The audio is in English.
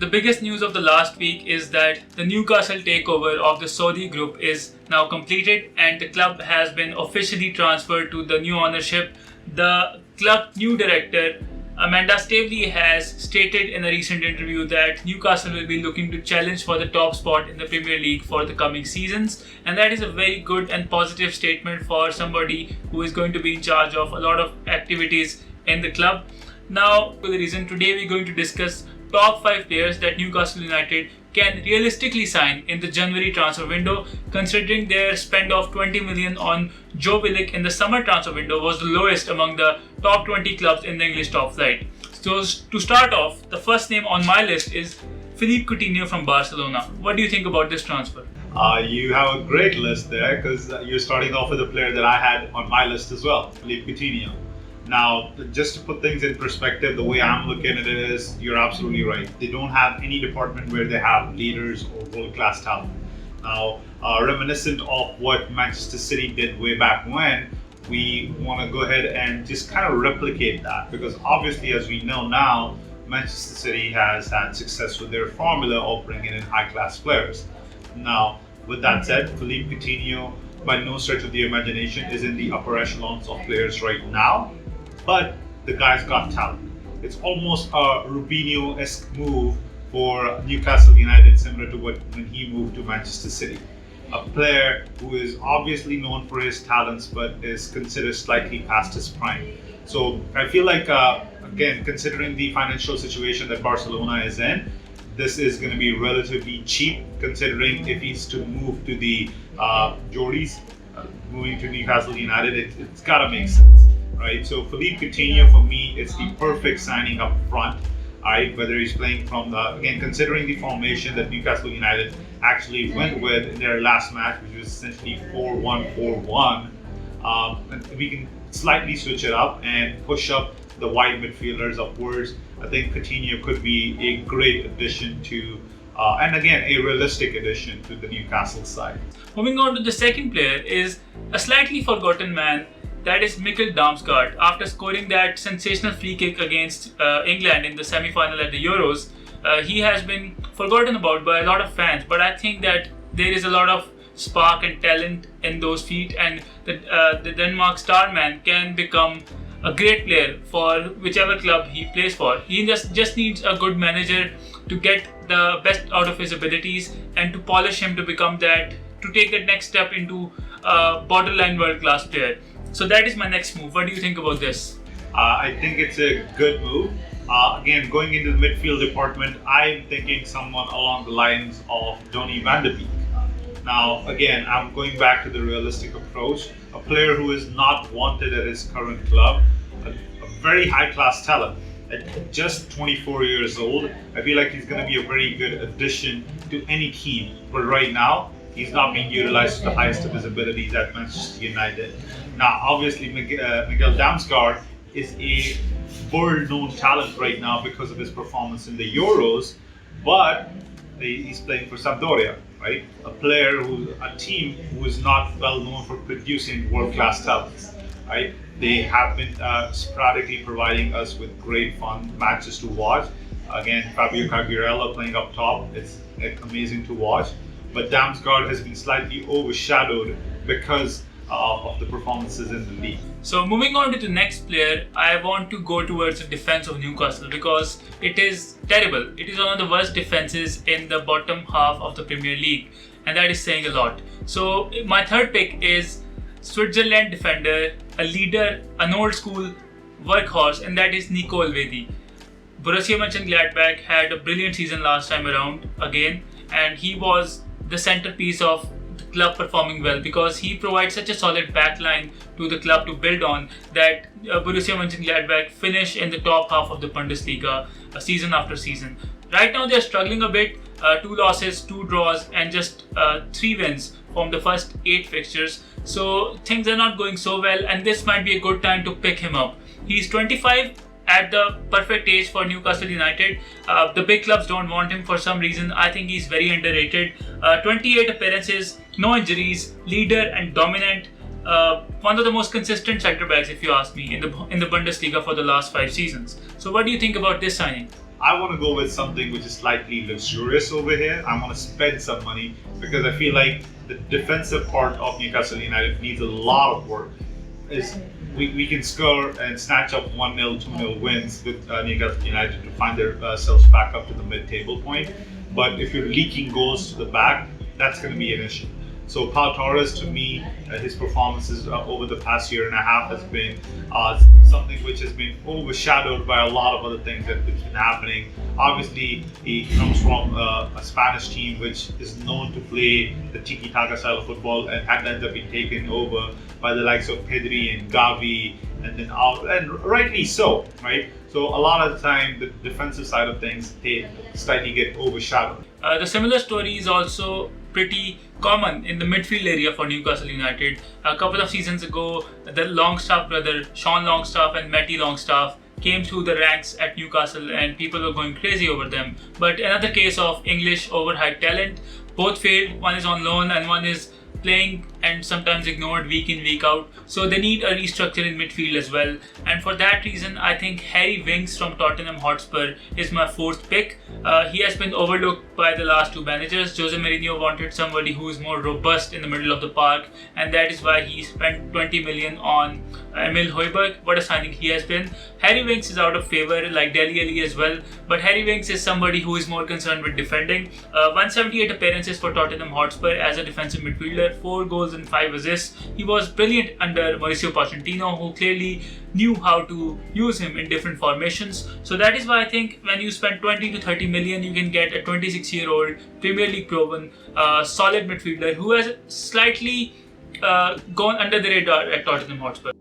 the biggest news of the last week is that the Newcastle Takeover of the Saudi group is now completed and the club has been officially transferred to the new ownership. The club new director, Amanda Staveley, has stated in a recent interview that Newcastle will be looking to challenge for the top spot in the Premier League for the coming seasons, and that is a very good and positive statement for somebody who is going to be in charge of a lot of activities in the club. Now, for the reason today we're going to discuss top 5 players that Newcastle United can realistically sign in the January transfer window, considering their spend of 20 million on Joe Willock in the summer transfer window was the lowest among the top 20 clubs in the English top flight. So to start off, the first name on my list is Philippe Coutinho from Barcelona. What do you think about this transfer? You have a great list there because you're starting off with a player that I had on my list as well, Philippe Coutinho. Now, just to put things in perspective, the way I'm looking at it is, you're absolutely right. They don't have any department where they have leaders or world-class talent. Now, reminiscent of what Manchester City did way back when, we want to go ahead and just kind of replicate that, because obviously, as we know now, Manchester City has had success with their formula of bringing in high-class players. Now, with that said, Philippe Coutinho, by no stretch of the imagination, is in the upper echelons of players right now. But the guy's got talent. It's almost a Rubinho-esque move for Newcastle United, similar to when he moved to Manchester City. A player who is obviously known for his talents, but is considered slightly past his prime. So I feel like, again, considering the financial situation that Barcelona is in, this is going to be relatively cheap, considering if he's to move to the Geordies, moving to Newcastle United, it's got to make sense. Right, so Philippe Coutinho for me is the perfect signing up front. Right, whether he's playing from again, considering the formation that Newcastle United actually went with in their last match, which was essentially 4-1-4-1, and we can slightly switch it up and push up the wide midfielders upwards. I think Coutinho could be a great addition to, and again, a realistic addition to the Newcastle side. Moving on to the second player is a slightly forgotten man. That is Mikkel Damsgaard. After scoring that sensational free kick against England in the semi-final at the Euros, he has been forgotten about by a lot of fans. But I think that there is a lot of spark and talent in those feet, and the Denmark star man can become a great player for whichever club he plays for. He just needs a good manager to get the best out of his abilities and to polish him to become that, to take that next step into a borderline world-class player. So that is my next move. What do you think about this? I think it's a good move. Again, going into the midfield department, I'm thinking someone along the lines of Donny van de Beek. Now, again, I'm going back to the realistic approach. A player who is not wanted at his current club, a very high-class talent. At just 24 years old, I feel like he's going to be a very good addition to any team. But right now, he's not being utilized to the highest of his abilities at Manchester United. Now, obviously, Mikkel Damsgaard is a world-known talent right now because of his performance in the Euros, but he's playing for Sampdoria, right? A team who is not well known for producing world-class talents, right? They have been sporadically providing us with great fun matches to watch. Again, Fabio Carguerella playing up top, it's amazing to watch. But Damsgaard has been slightly overshadowed because of the performances in the league. So moving on to the next player, I want to go towards the defense of Newcastle because it is terrible. It is one of the worst defenses in the bottom half of the Premier League, and that is saying a lot. So my third pick is Switzerland defender, a leader, an old school workhorse, and that is Nico Elvedi. Borussia Mönchengladbach had a brilliant season last time around again, and he was the centerpiece of the club performing well because he provides such a solid backline to the club to build on that Borussia Mönchengladbach finish in the top half of the Bundesliga season after season. Right now they're struggling a bit, 2 losses, 2 draws and just 3 wins from the first 8 fixtures. So things are not going so well and this might be a good time to pick him up. He's 25, at the perfect age for Newcastle United. The big clubs don't want him for some reason. I think he's very underrated. 28 appearances, no injuries, leader and dominant. One of the most consistent centre backs, if you ask me, in the Bundesliga for the last 5 seasons. So what do you think about this signing? I want to go with something which is slightly luxurious over here. I want to spend some money because I feel like the defensive part of Newcastle United needs a lot of work. Is we can score and snatch up 1-0, 2-0 wins with Newcastle United to find themselves back up to the mid-table point. But if you're leaking goals to the back, that's going to be an issue. So Pau Torres, to me, his performances over the past year and a half has been something which has been overshadowed by a lot of other things that have been happening. Obviously, he comes from a Spanish team which is known to play the tiki-taka style of football, and had ends up being taken over by the likes of Pedri and Gavi, and rightly so, right? So a lot of the time, the defensive side of things, they slightly get overshadowed. The similar story is also pretty common in the midfield area for Newcastle United. A couple of seasons ago, the Longstaff brother, Sean Longstaff and Matty Longstaff, came through the ranks at Newcastle and people were going crazy over them. But another case of English overhyped talent. Both failed. One is on loan and one is playing and sometimes ignored week in, week out. So they need a restructure in midfield as well. And for that reason, I think Harry Winks from Tottenham Hotspur is my fourth pick. He has been overlooked by the last two managers. Jose Mourinho wanted somebody who is more robust in the middle of the park, and that is why he spent 20 million on Emil Højbjerg. What a signing he has been. Harry Winks is out of favor, like Dele Alli as well, but Harry Winks is somebody who is more concerned with defending. 178 appearances for Tottenham Hotspur as a defensive midfielder, 4 goals and 5 assists. He was brilliant under Mauricio Pochettino, who clearly knew how to use him in different formations. So that is why I think when you spend 20 to 30 million, you can get a 26-year-old Premier League proven solid midfielder who has slightly gone under the radar at Tottenham Hotspur.